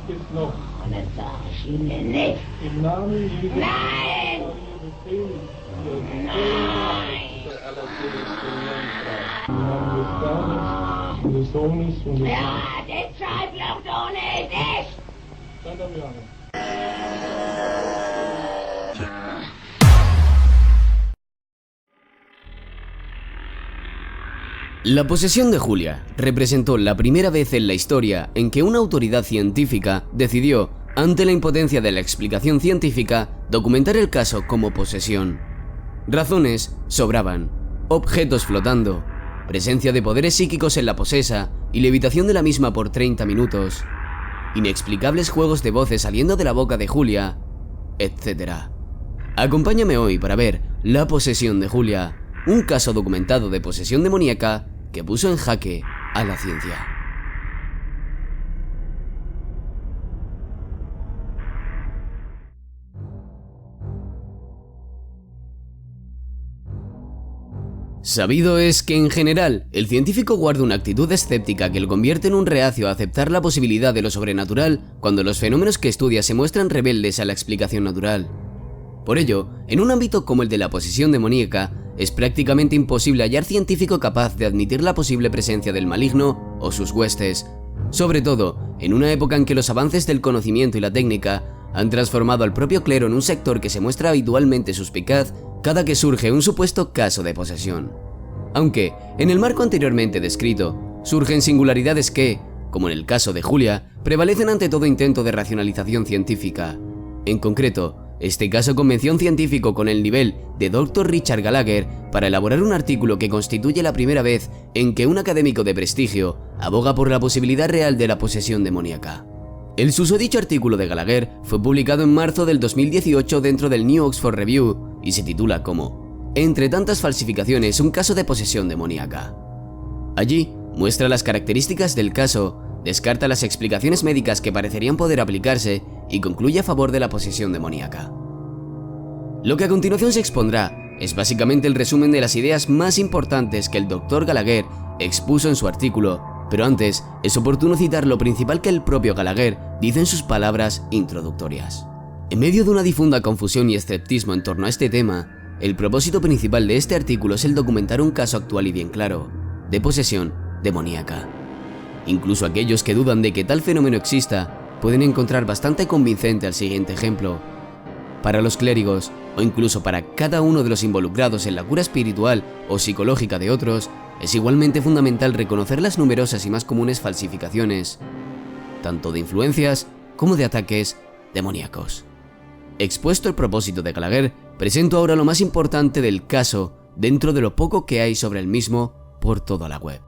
ist noch Und das sag ich Ihnen nicht. im Namen Jesu Nein! der allerseligsten Jungfrau, im Namen des Vaters und des Sohnes und des Ja, deshalb glaubt ohne dich! Seid am Jahren. La posesión de Julia representó la primera vez en la historia en que una autoridad científica decidió, ante la impotencia de la explicación científica, documentar el caso como posesión. Razones sobraban: objetos flotando, presencia de poderes psíquicos en la posesa y levitación de la misma por 30 minutos, inexplicables juegos de voces saliendo de la boca de Julia, etc. Acompáñame hoy para ver La posesión de Julia, un caso documentado de posesión demoníaca que puso en jaque a la ciencia. Sabido es que en general el científico guarda una actitud escéptica que lo convierte en un reacio a aceptar la posibilidad de lo sobrenatural cuando los fenómenos que estudia se muestran rebeldes a la explicación natural. Por ello, en un ámbito como el de la posesión demoníaca, es prácticamente imposible hallar científico capaz de admitir la posible presencia del maligno o sus huestes, sobre todo en una época en que los avances del conocimiento y la técnica han transformado al propio clero en un sector que se muestra habitualmente suspicaz cada que surge un supuesto caso de posesión. Aunque, en el marco anteriormente descrito, surgen singularidades que, como en el caso de Julia, prevalecen ante todo intento de racionalización científica. En concreto, este caso convenció a un científico con el nivel de Dr. Richard Gallagher para elaborar un artículo que constituye la primera vez en que un académico de prestigio aboga por la posibilidad real de la posesión demoníaca. El susodicho artículo de Gallagher fue publicado en marzo del 2018 dentro del New Oxford Review y se titula como "Entre tantas falsificaciones, un caso de posesión demoníaca". Allí muestra las características del caso, descarta las explicaciones médicas que parecerían poder aplicarse y concluye a favor de la posesión demoníaca. Lo que a continuación se expondrá es básicamente el resumen de las ideas más importantes que el Dr. Gallagher expuso en su artículo, pero antes es oportuno citar lo principal que el propio Gallagher dice en sus palabras introductorias. En medio de una difunda confusión y escepticismo en torno a este tema, el propósito principal de este artículo es el documentar un caso actual y bien claro, de posesión demoníaca. Incluso aquellos que dudan de que tal fenómeno exista pueden encontrar bastante convincente al siguiente ejemplo. Para los clérigos, o incluso para cada uno de los involucrados en la cura espiritual o psicológica de otros, es igualmente fundamental reconocer las numerosas y más comunes falsificaciones, tanto de influencias como de ataques demoníacos. Expuesto el propósito de Gallagher, presento ahora lo más importante del caso dentro de lo poco que hay sobre el mismo por toda la web.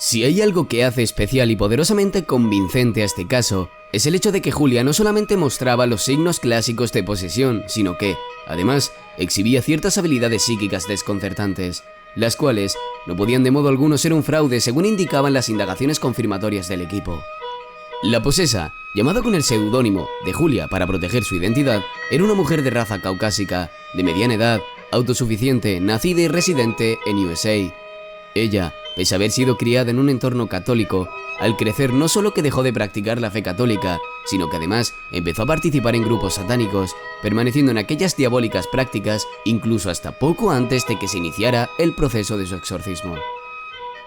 Si hay algo que hace especial y poderosamente convincente a este caso, es el hecho de que Julia no solamente mostraba los signos clásicos de posesión, sino que, además, exhibía ciertas habilidades psíquicas desconcertantes, las cuales no podían de modo alguno ser un fraude según indicaban las indagaciones confirmatorias del equipo. La posesa, llamada con el seudónimo de Julia para proteger su identidad, era una mujer de raza caucásica, de mediana edad, autosuficiente, nacida y residente en USA. Ella, pese a haber sido criada en un entorno católico, al crecer no solo que dejó de practicar la fe católica, sino que además empezó a participar en grupos satánicos, permaneciendo en aquellas diabólicas prácticas incluso hasta poco antes de que se iniciara el proceso de su exorcismo.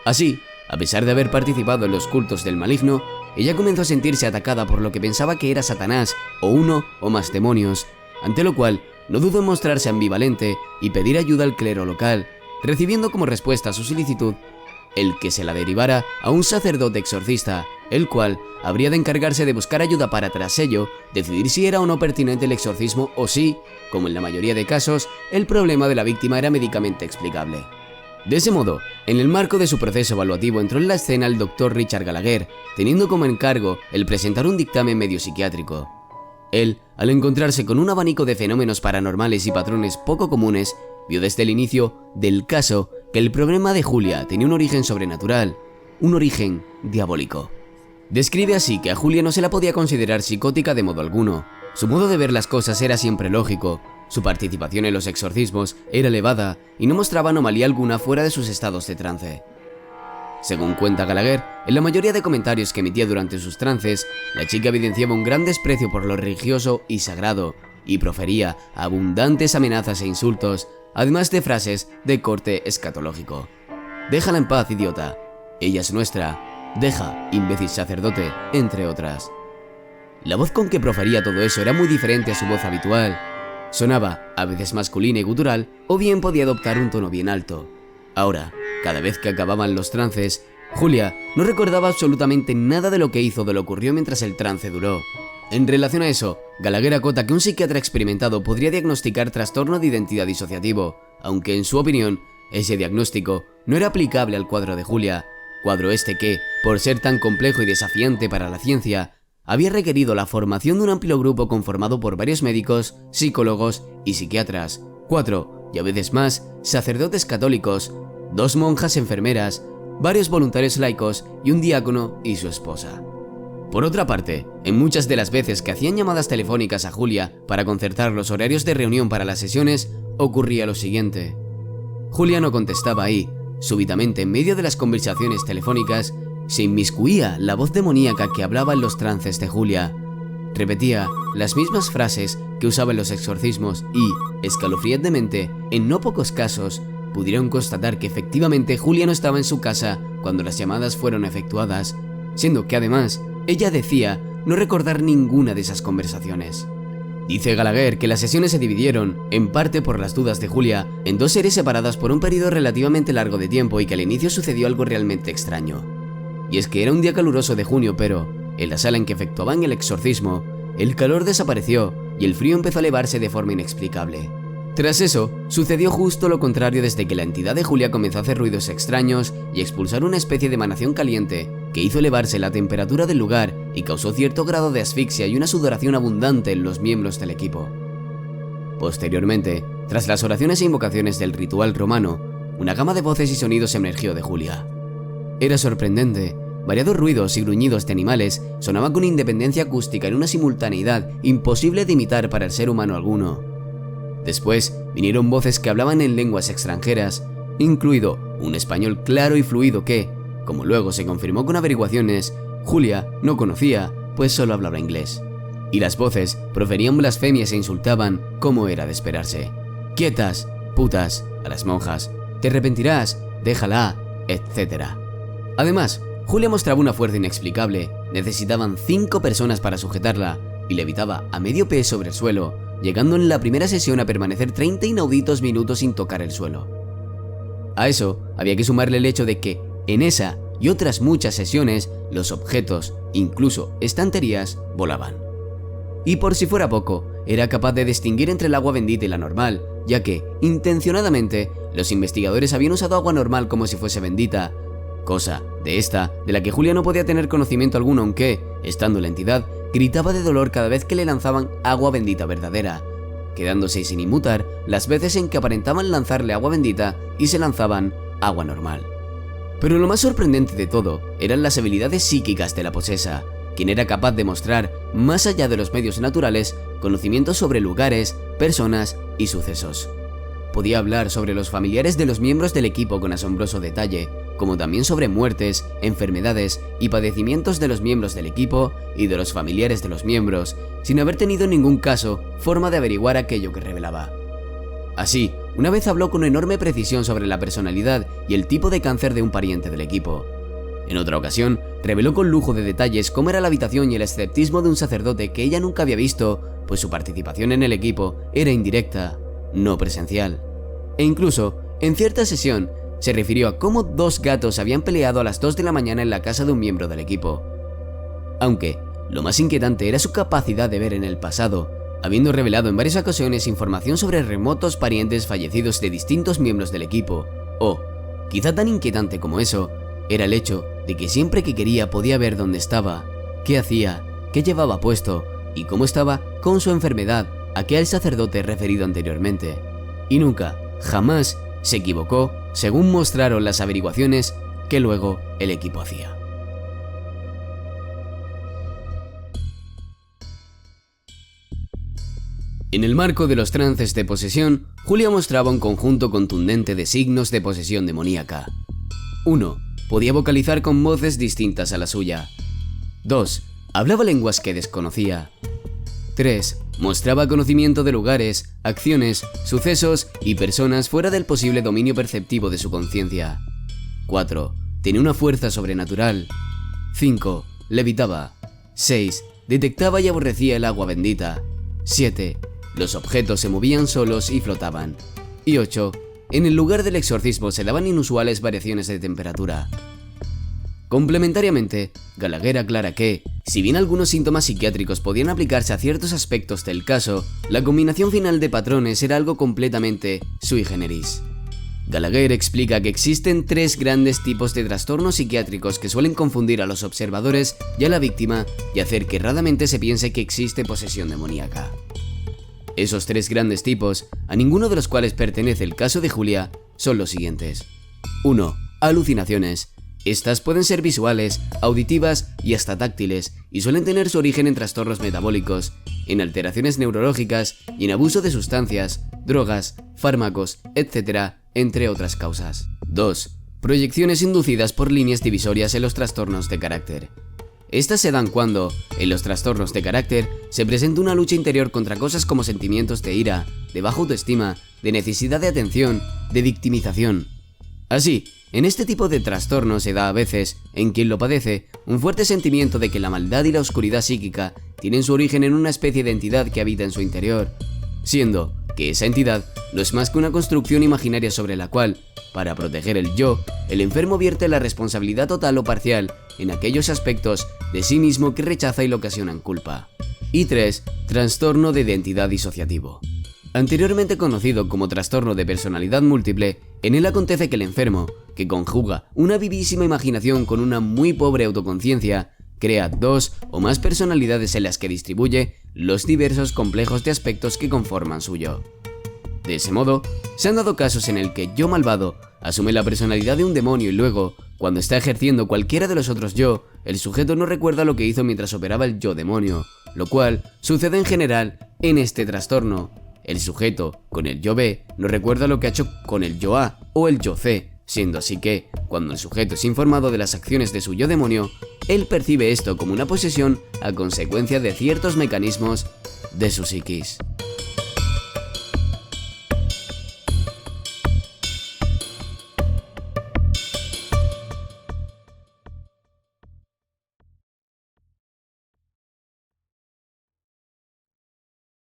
Así, a pesar de haber participado en los cultos del maligno, ella comenzó a sentirse atacada por lo que pensaba que era Satanás o uno o más demonios, ante lo cual no dudó en mostrarse ambivalente y pedir ayuda al clero local, recibiendo como respuesta a su solicitud el que se la derivara a un sacerdote exorcista, el cual habría de encargarse de buscar ayuda para, tras ello, decidir si era o no pertinente el exorcismo o si, como en la mayoría de casos, el problema de la víctima era médicamente explicable. De ese modo, en el marco de su proceso evaluativo entró en la escena el Dr. Richard Gallagher, teniendo como encargo el presentar un dictamen medio psiquiátrico. Él, al encontrarse con un abanico de fenómenos paranormales y patrones poco comunes, vio desde el inicio del caso que el problema de Julia tenía un origen sobrenatural, un origen diabólico. Describe así que a Julia no se la podía considerar psicótica de modo alguno. Su modo de ver las cosas era siempre lógico, Su participación en los exorcismos era elevada y no mostraba anomalía alguna fuera de sus estados de trance. Según cuenta Gallagher, en la mayoría de comentarios que emitía durante sus trances, la chica evidenciaba un gran desprecio por lo religioso y sagrado y profería abundantes amenazas e insultos, además de frases de corte escatológico. «Déjala en paz, idiota. Ella es nuestra. Deja, imbécil sacerdote», entre otras. La voz con que profería todo eso era muy diferente a su voz habitual. Sonaba a veces masculina y gutural, o bien podía adoptar un tono bien alto. Ahora, cada vez que acababan los trances, Julia no recordaba absolutamente nada de lo que hizo o de lo que ocurrió mientras el trance duró. En relación a eso, Gallagher acota que un psiquiatra experimentado podría diagnosticar trastorno de identidad disociativo, aunque en su opinión, ese diagnóstico no era aplicable al cuadro de Julia, cuadro este que, por ser tan complejo y desafiante para la ciencia, había requerido la formación de un amplio grupo conformado por varios médicos, psicólogos y psiquiatras, 4, y a veces más, sacerdotes católicos, 2 monjas enfermeras, varios voluntarios laicos y un diácono y su esposa. Por otra parte, en muchas de las veces que hacían llamadas telefónicas a Julia para concertar los horarios de reunión para las sesiones, ocurría lo siguiente. Julia no contestaba ahí. Súbitamente, en medio de las conversaciones telefónicas, se inmiscuía la voz demoníaca que hablaba en los trances de Julia. Repetía las mismas frases que usaba en los exorcismos y, escalofriantemente, en no pocos casos, pudieron constatar que efectivamente Julia no estaba en su casa cuando las llamadas fueron efectuadas, siendo que además, ella decía no recordar ninguna de esas conversaciones. Dice Gallagher que las sesiones se dividieron, en parte por las dudas de Julia, en 2 series separadas por un periodo relativamente largo de tiempo y que al inicio sucedió algo realmente extraño. Y es que era un día caluroso de junio, pero, en la sala en que efectuaban el exorcismo, el calor desapareció y el frío empezó a elevarse de forma inexplicable. Tras eso, sucedió justo lo contrario desde que la entidad de Julia comenzó a hacer ruidos extraños y expulsar una especie de emanación caliente que hizo elevarse la temperatura del lugar y causó cierto grado de asfixia y una sudoración abundante en los miembros del equipo. Posteriormente, tras las oraciones e invocaciones del ritual romano, una gama de voces y sonidos emergió de Julia. Era sorprendente. Variados ruidos y gruñidos de animales sonaban con independencia acústica en una simultaneidad imposible de imitar para el ser humano alguno. Después vinieron voces que hablaban en lenguas extranjeras, incluido un español claro y fluido que, como luego se confirmó con averiguaciones, Julia no conocía, pues solo hablaba inglés. Y las voces proferían blasfemias e insultaban, como era de esperarse. «Quietas, putas», a las monjas, «te arrepentirás, déjala», etc. Además, Julia mostraba una fuerza inexplicable, necesitaban 5 personas para sujetarla y levitaba a medio pie sobre el suelo, llegando en la primera sesión a permanecer 30 inauditos minutos sin tocar el suelo. A eso había que sumarle el hecho de que, en esa y otras muchas sesiones, los objetos, incluso estanterías, volaban. Y por si fuera poco, era capaz de distinguir entre el agua bendita y la normal, ya que, intencionadamente, los investigadores habían usado agua normal como si fuese bendita, cosa de la que Julia no podía tener conocimiento alguno, aunque, estando la entidad, gritaba de dolor cada vez que le lanzaban agua bendita verdadera, quedándose sin inmutar las veces en que aparentaban lanzarle agua bendita y se lanzaban agua normal. Pero lo más sorprendente de todo eran las habilidades psíquicas de la posesa, quien era capaz de mostrar, más allá de los medios naturales, conocimientos sobre lugares, personas y sucesos. Podía hablar sobre los familiares de los miembros del equipo con asombroso detalle, como también sobre muertes, enfermedades y padecimientos de los miembros del equipo y de los familiares de los miembros, sin haber tenido en ningún caso forma de averiguar aquello que revelaba. Así, una vez habló con enorme precisión sobre la personalidad y el tipo de cáncer de un pariente del equipo. En otra ocasión, reveló con lujo de detalles cómo era la habitación y el escepticismo de un sacerdote que ella nunca había visto, pues su participación en el equipo era indirecta, no presencial. E incluso, en cierta sesión, se refirió a cómo 2 gatos habían peleado a las 2 de la mañana en la casa de un miembro del equipo. Aunque, lo más inquietante era su capacidad de ver en el pasado, habiendo revelado en varias ocasiones información sobre remotos parientes fallecidos de distintos miembros del equipo, o, quizá tan inquietante como eso, era el hecho de que siempre que quería podía ver dónde estaba, qué hacía, qué llevaba puesto y cómo estaba con su enfermedad, aquel sacerdote referido anteriormente. Y nunca, jamás, se equivocó, según mostraron las averiguaciones que luego el equipo hacía. En el marco de los trances de posesión, Julia mostraba un conjunto contundente de signos de posesión demoníaca. 1. Podía vocalizar con voces distintas a la suya. 2. Hablaba lenguas que desconocía. 3. Mostraba conocimiento de lugares, acciones, sucesos y personas fuera del posible dominio perceptivo de su conciencia. 4. Tenía una fuerza sobrenatural. 5. Levitaba. 6. Detectaba y aborrecía el agua bendita. 7. Los objetos se movían solos y flotaban. Y 8. En el lugar del exorcismo se daban inusuales variaciones de temperatura. Complementariamente, Gallagher aclara que, si bien algunos síntomas psiquiátricos podían aplicarse a ciertos aspectos del caso, la combinación final de patrones era algo completamente sui generis. Gallagher explica que existen 3 grandes tipos de trastornos psiquiátricos que suelen confundir a los observadores y a la víctima y hacer que erradamente se piense que existe posesión demoníaca. Esos 3 grandes tipos, a ninguno de los cuales pertenece el caso de Julia, son los siguientes. 1. Alucinaciones. Estas pueden ser visuales, auditivas y hasta táctiles, y suelen tener su origen en trastornos metabólicos, en alteraciones neurológicas y en abuso de sustancias, drogas, fármacos, etc., entre otras causas. 2. Proyecciones inducidas por líneas divisorias en los trastornos de carácter. Estas se dan cuando, en los trastornos de carácter, se presenta una lucha interior contra cosas como sentimientos de ira, de baja autoestima, de necesidad de atención, de victimización. Así, en este tipo de trastorno se da a veces, en quien lo padece, un fuerte sentimiento de que la maldad y la oscuridad psíquica tienen su origen en una especie de entidad que habita en su interior, siendo que esa entidad no es más que una construcción imaginaria sobre la cual, para proteger el yo, el enfermo vierte la responsabilidad total o parcial en aquellos aspectos de sí mismo que rechaza y le ocasionan culpa. Y 3. Trastorno de identidad disociativo. Anteriormente conocido como trastorno de personalidad múltiple, en él acontece que el enfermo, que conjuga una vivísima imaginación con una muy pobre autoconciencia, crea 2 o más personalidades en las que distribuye los diversos complejos de aspectos que conforman su yo. De ese modo, se han dado casos en el que yo malvado asume la personalidad de un demonio y luego, cuando está ejerciendo cualquiera de los otros yo, el sujeto no recuerda lo que hizo mientras operaba el yo demonio, lo cual sucede en general en este trastorno. El sujeto, con el yo B, no recuerda lo que ha hecho con el yo A o el yo C, siendo así que, cuando el sujeto es informado de las acciones de su yo demonio, él percibe esto como una posesión a consecuencia de ciertos mecanismos de su psiquis.